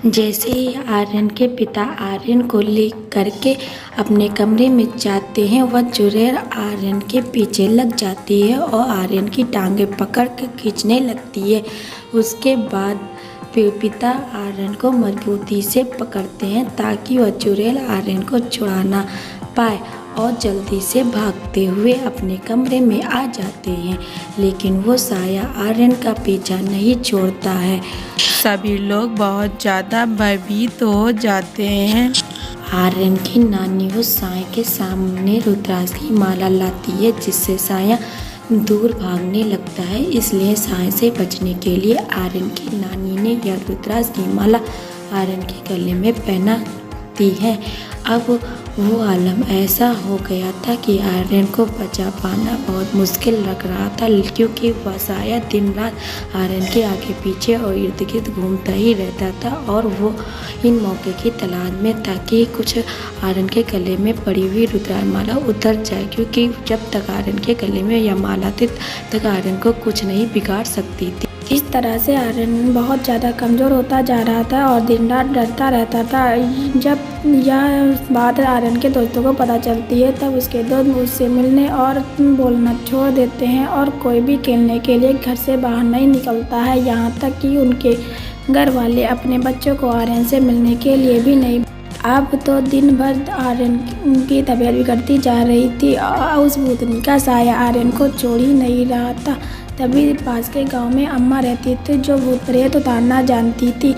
जैसे ही आर्यन के पिता आर्यन को ले करके अपने कमरे में जाते हैं, वह चुड़ैल आर्यन के पीछे लग जाती है और आर्यन की टांगें पकड़ के खींचने लगती है। उसके बाद पिता आर्यन को मजबूती से पकड़ते हैं ताकि वह चुड़ैल आर्यन को छुड़ा ना पाए और जल्दी से भागते हुए अपने कमरे में आ जाते हैं, लेकिन वो साया आर्यन का पीछा नहीं छोड़ता है। सभी लोग बहुत ज़्यादा भयभीत हो जाते हैं। आर्यन की नानी उस साया के सामने रुद्राक्ष की माला लाती है, जिससे साया दूर भागने लगता है। इसलिए साया से बचने के लिए आर्यन की नानी ने यह रुद्राक्ष की माला आर्यन के गले में पहनाती है। अब वो आलम ऐसा हो गया था कि आर्यन को बचा पाना बहुत मुश्किल लग रहा था, क्योंकि वह साया दिन रात आर्यन के आगे पीछे और इर्द गिर्द घूमता ही रहता था और वो इन मौके की तलाश में था कि कुछ आर्यन के गले में पड़ी हुई रुद्राक्ष माला उतर जाए, क्योंकि जब तक आर्यन के गले में यह माला थी तक आर्यन को कुछ नहीं बिगाड़ सकती थी। इस तरह से आर्यन बहुत ज़्यादा कमज़ोर होता जा रहा था और दिन रात डरता रहता था। जब यह बात आर्यन के दोस्तों को पता चलती है, तब उसके दोस्त उससे मिलने और बोलना छोड़ देते हैं और कोई भी खेलने के लिए घर से बाहर नहीं निकलता है। यहाँ तक कि उनके घर वाले अपने बच्चों को आर्यन से मिलने के लिए भी नहीं। अब तो दिन भर आर्यन की तबीयत बिगड़ती जा रही थी। उस भूतनी का साया आर्यन को छोड़ ही नहीं रहा था। तभी पास के गांव में अम्मा रहती थी, जो भूत प्रेत उतारना जानती थी।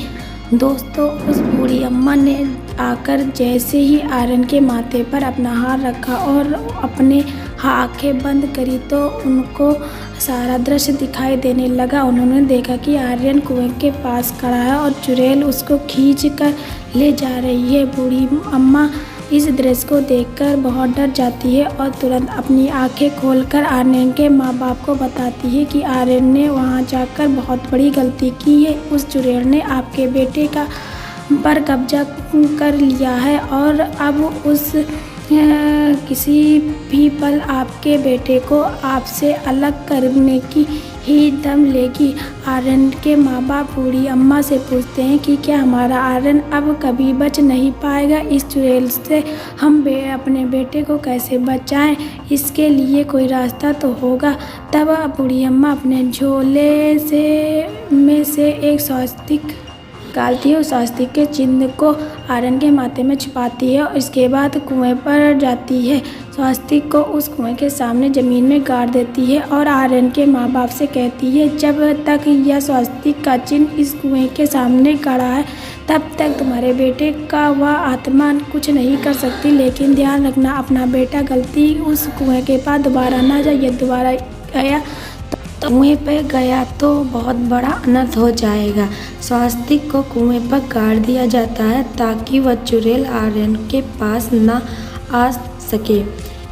दोस्तों, उस बूढ़ी अम्मा ने आकर जैसे ही आर्यन के माथे पर अपना हाथ रखा और अपने आंखें बंद करी, तो उनको सारा दृश्य दिखाई देने लगा। उन्होंने देखा कि आर्यन कुएं के पास खड़ा है और चुड़ैल उसको खींच कर ले जा रही है। बूढ़ी अम्मा इस दृश्य को देखकर बहुत डर जाती है और तुरंत अपनी आंखें खोलकर आर्यन के माँ बाप को बताती है कि आर्यन ने वहाँ जाकर बहुत बड़ी गलती की है। उस चुड़ैल ने आपके बेटे का पर कब्जा कर लिया है और अब उस किसी भी पल आपके बेटे को आपसे अलग करने की ही दम लेगी। आर्यन के माँ बाप बूढ़ी अम्मा से पूछते हैं कि क्या हमारा आर्यन अब कभी बच नहीं पाएगा? इस चुड़ैल से हम अपने बेटे को कैसे बचाएं? इसके लिए कोई रास्ता तो होगा। तब बूढ़ी अम्मा अपने झोले में से एक स्वास्तिक निकालती है। उस स्वास्तिक के चिन्ह को आर्यन के माथे में छुपाती है और इसके बाद कुएं पर जाती है। स्वास्तिक को उस कुएं के सामने ज़मीन में गाड़ देती है और आर्यन के माँ बाप से कहती है, जब तक यह स्वास्तिक का चिन्ह इस कुएं के सामने गड़ा है, तब तक तुम्हारे बेटे का वह आत्मा कुछ नहीं कर सकती। लेकिन ध्यान रखना, अपना बेटा गलती उस कुएं के पास दोबारा ना जाए। यह दोबारा गया कुएं पर गया तो बहुत बड़ा अनर्थ हो जाएगा। स्वास्तिक को कुएं पर गाड़ दिया जाता है ताकि वह चुड़ैल आर्यन के पास न आ सके।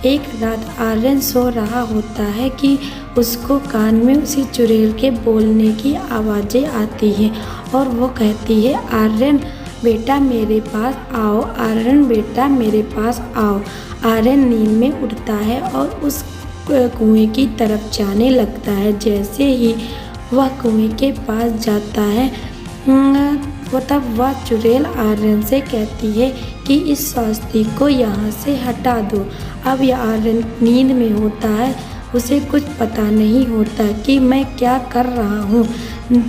एक रात आर्यन सो रहा होता है कि उसको कान में उसी चुड़ैल के बोलने की आवाज़ें आती हैं और वो कहती है, आर्यन बेटा मेरे पास आओ, आर्यन बेटा मेरे पास आओ। आर्यन नींद में उठता है और उस कुएं की तरफ जाने लगता है। जैसे ही वह कुएं के पास जाता है, तब वह चुड़ैल आर्यन से कहती है कि इस स्वास्तिक को यहाँ से हटा दो। अब यह आर्यन नींद में होता है, उसे कुछ पता नहीं होता कि मैं क्या कर रहा हूँ।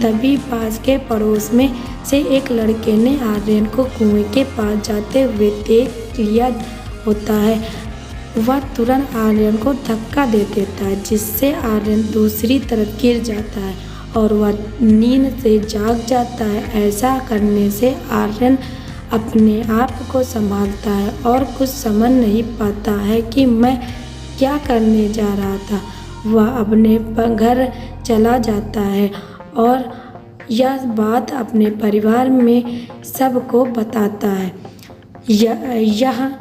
तभी पास के पड़ोस में से एक लड़के ने आर्यन को कुएं के पास जाते हुए देख लिया होता है। वह तुरंत आर्यन को धक्का दे देता है, जिससे आर्यन दूसरी तरफ गिर जाता है और वह नींद से जाग जाता है। ऐसा करने से आर्यन अपने आप को संभालता है और कुछ समझ नहीं पाता है कि मैं क्या करने जा रहा था। वह अपने घर चला जाता है और यह बात अपने परिवार में सबको बताता है। यह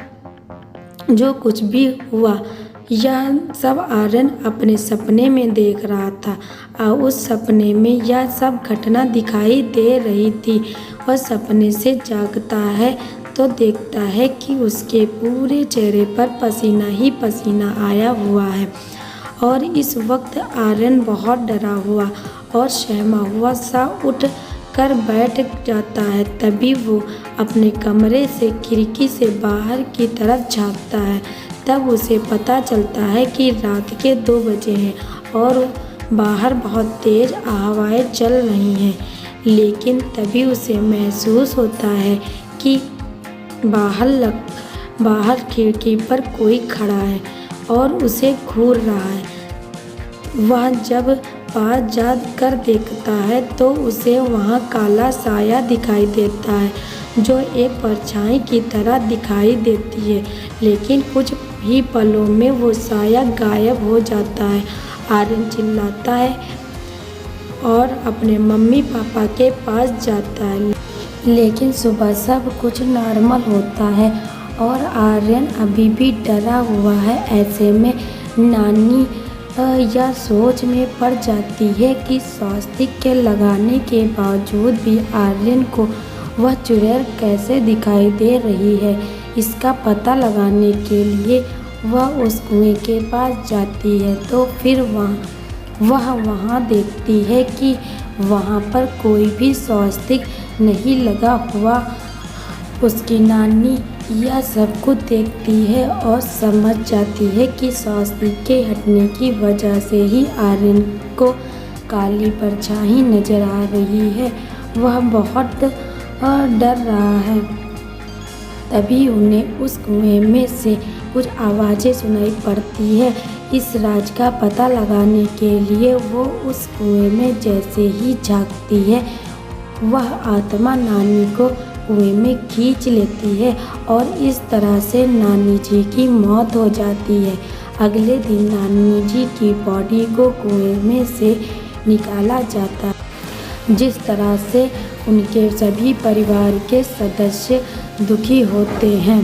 जो कुछ भी हुआ, यह सब आर्यन अपने सपने में देख रहा था और उस सपने में यह सब घटना दिखाई दे रही थी। वह सपने से जागता है तो देखता है कि उसके पूरे चेहरे पर पसीना ही पसीना आया हुआ है और इस वक्त आर्यन बहुत डरा हुआ और सहमा हुआ सा उठ कर बैठ जाता है। तभी वो अपने कमरे से खिड़की से बाहर की तरफ झाँकता है। तब उसे पता चलता है कि रात के 2 बजे हैं और बाहर बहुत तेज़ हवाएं चल रही हैं। लेकिन तभी उसे महसूस होता है कि बाहर खिड़की पर कोई खड़ा है और उसे घूर रहा है। वह जब पास जा कर देखता है तो उसे वहाँ काला साया दिखाई देता है जो एक परछाई की तरह दिखाई देती है। लेकिन कुछ ही पलों में वो साया गायब हो जाता है। आर्यन चिल्लाता है और अपने मम्मी पापा के पास जाता है। लेकिन सुबह सब कुछ नॉर्मल होता है और आर्यन अभी भी डरा हुआ है। ऐसे में नानी यह सोच में पड़ जाती है कि स्वास्तिक के लगाने के बावजूद भी आर्यन को वह चुड़ैल कैसे दिखाई दे रही है। इसका पता लगाने के लिए वह उस कुएं के पास जाती है तो फिर वह वहाँ देखती है कि वहाँ पर कोई भी स्वास्तिक नहीं लगा हुआ। उसकी नानी यह सब कुछ देखती है और समझ जाती है कि स्वास्तिक के हटने की वजह से ही आर्यन को काली परछाई नजर आ रही है। वह बहुत डर रहा है। तभी उन्हें उस कुएं में से कुछ आवाज़ें सुनाई पड़ती है। इस राज का पता लगाने के लिए वो उस कुएं में जैसे ही झांकती है वह आत्मा नानी को कुएं में खींच लेती है और इस तरह से नानी जी की मौत हो जाती है। अगले दिन नानी जी की बॉडी को कुएं में से निकाला जाता है। जिस तरह से उनके सभी परिवार के सदस्य दुखी होते हैं।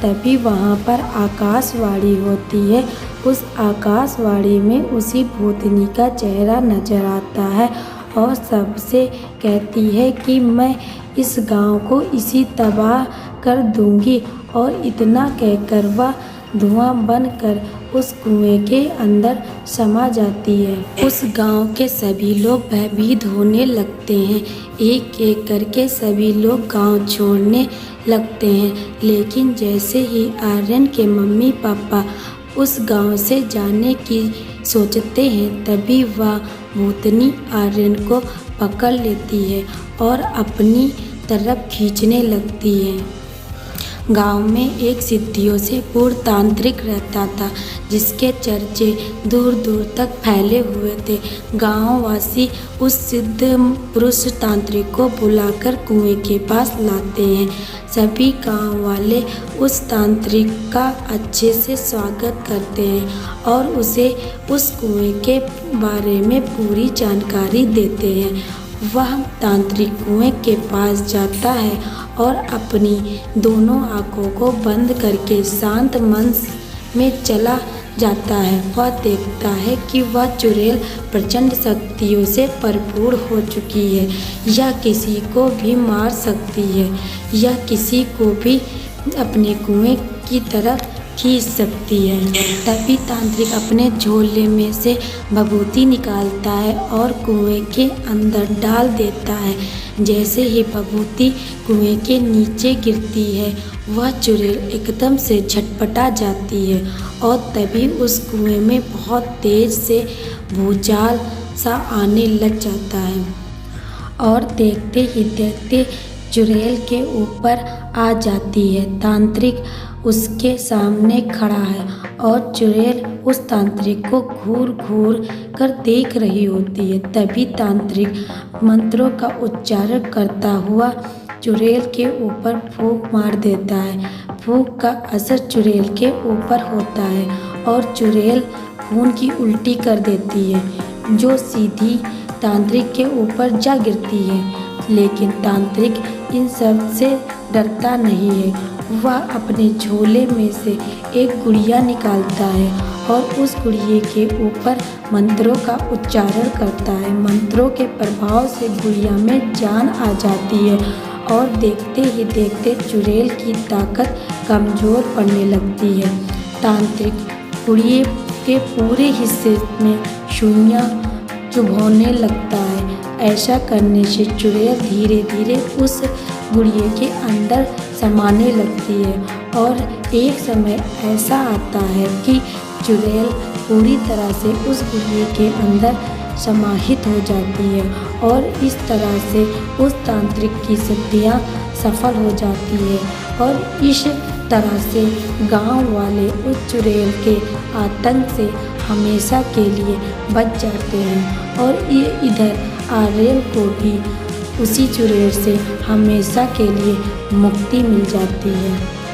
तभी वहाँ पर आकाशवाणी होती है। उस आकाशवाणी में उसी भूतनी का चेहरा नजर आता है और सबसे कहती है कि मैं इस गांव को इसी तबाह कर दूंगी। और इतना कहकर वह धुआं बनकर उस कुएं के अंदर समा जाती है। उस गांव के सभी लोग भयभीत होने लगते हैं। एक एक करके सभी लोग गांव छोड़ने लगते हैं। लेकिन जैसे ही आर्यन के मम्मी पापा उस गांव से जाने की सोचते हैं तभी वह भूतनी आर्यन को पकड़ लेती है और अपनी तरफ खींचने लगती है। गांव में एक सिद्धियों से पूर्ण तांत्रिक रहता था जिसके चर्चे दूर दूर तक फैले हुए थे। गांववासी उस सिद्ध पुरुष तांत्रिक को बुलाकर कुएं के पास लाते हैं। सभी गांव वाले उस तांत्रिक का अच्छे से स्वागत करते हैं और उसे उस कुएं के बारे में पूरी जानकारी देते हैं। वह तांत्रिक कुएं के पास जाता है और अपनी दोनों आँखों को बंद करके शांत मन में चला जाता है। वह देखता है कि वह चुड़ैल प्रचंड शक्तियों से भरपूर हो चुकी है। यह किसी को भी मार सकती है। यह किसी को भी अपने कुएं की तरफ खींच सकती है। तभी तांत्रिक अपने झोले में से भभूति निकालता है और कुएं के अंदर डाल देता है। जैसे ही भभूति कुएं के नीचे गिरती है वह चुड़ैल एकदम से झटपटा जाती है और तभी उस कुएं में बहुत तेज से भूचाल सा आने लग जाता है और देखते ही देखते चुड़ैल के ऊपर आ जाती है। तांत्रिक उसके सामने खड़ा है और चुड़ैल उस तांत्रिक को घूर घूर कर देख रही होती है। तभी तांत्रिक मंत्रों का उच्चारण करता हुआ चुड़ैल के ऊपर फूंक मार देता है। फूंक का असर चुड़ैल के ऊपर होता है और चुड़ैल खून की उल्टी कर देती है जो सीधी तांत्रिक के ऊपर जा गिरती है। लेकिन तांत्रिक इन सब से डरता नहीं है। वह अपने झोले में से एक गुड़िया निकालता है और उस गुड़िया के ऊपर मंत्रों का उच्चारण करता है। मंत्रों के प्रभाव से गुड़िया में जान आ जाती है और देखते ही देखते चुड़ैल की ताकत कमज़ोर पड़ने लगती है। तांत्रिक गुड़िया के पूरे हिस्से में सुइयां चुभोने लगता है। ऐसा करने से चुड़ैल धीरे धीरे उस गुड़िया के अंदर समाने लगती है और एक समय ऐसा आता है कि चुड़ैल पूरी तरह से उस गुड़िया के अंदर समाहित हो जाती है और इस तरह से उस तांत्रिक की शक्तियाँ सफल हो जाती है और इस तरह से गांव वाले उस चुड़ैल के आतंक से हमेशा के लिए बच जाते हैं और ये इधर आर्यन को भी उसी चुड़ैल से हमेशा के लिए मुक्ति मिल जाती है।